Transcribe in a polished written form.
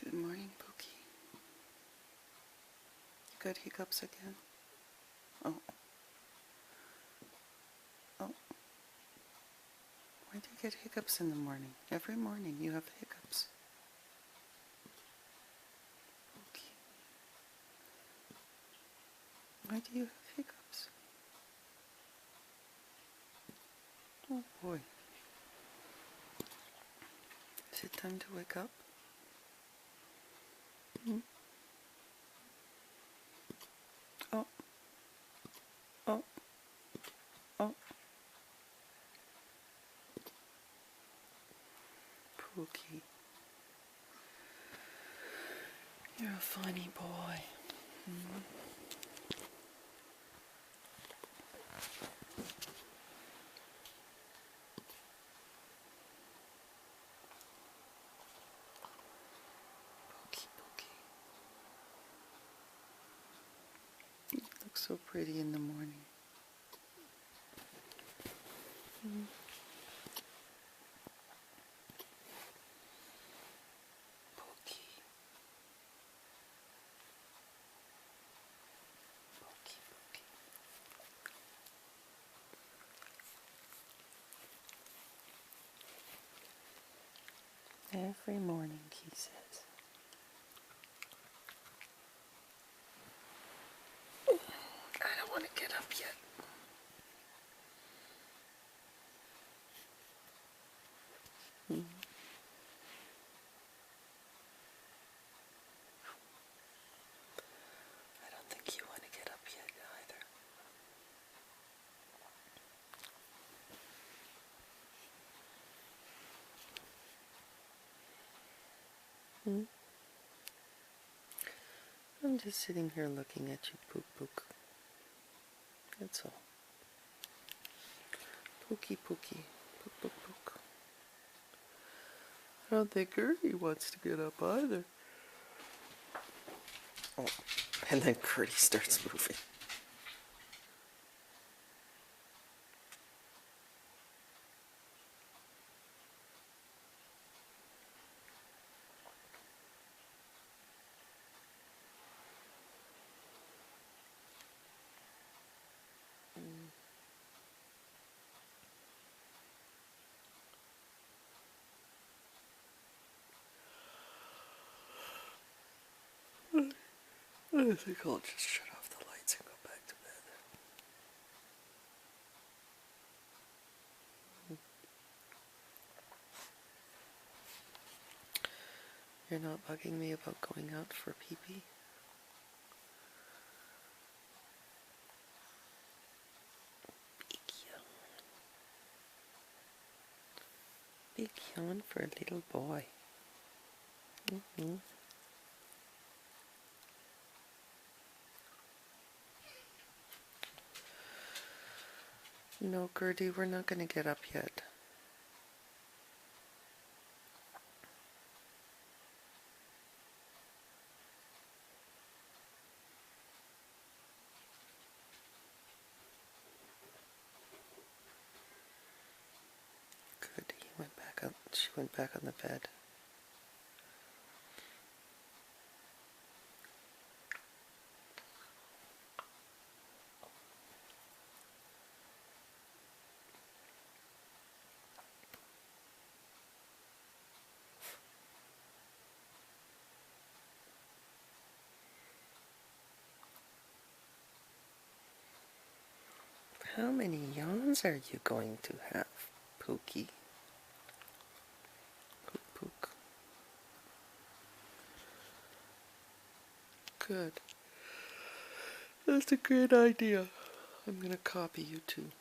Good morning, Pookie. You got hiccups again? Oh. Oh. Why do you get hiccups in the morning? Every morning you have hiccups. Pookie. Why do you have hiccups? Oh boy. Is it time to wake up? Hmm? Oh. Oh. Oh. Pookie. You're a funny boy. Hmm? Pookie, Pookie. You look so pretty in the morning. Hmm? Pookie. Pookie, Pookie. Every morning, he says. I don't want to get up yet. Hmm? I don't think you want to get up yet either. Hmm? I'm just sitting here looking at you, Pook Pook. That's all. Pookie Pookie. Pook Pook Pook. I don't think Gertie wants to get up either. Oh, and then Gertie starts moving. I think I'll just shut off the lights and go back to bed. You're not bugging me about going out for pee-pee? Big yawn. Big yawn for a little boy. Mm-hmm. No, Gertie, we're not going to get up yet. Good, he went back up. She went back on the bed. How many yawns are you going to have, Pookie? Pook Pook. Good. That's a great idea. I'm going to copy you too.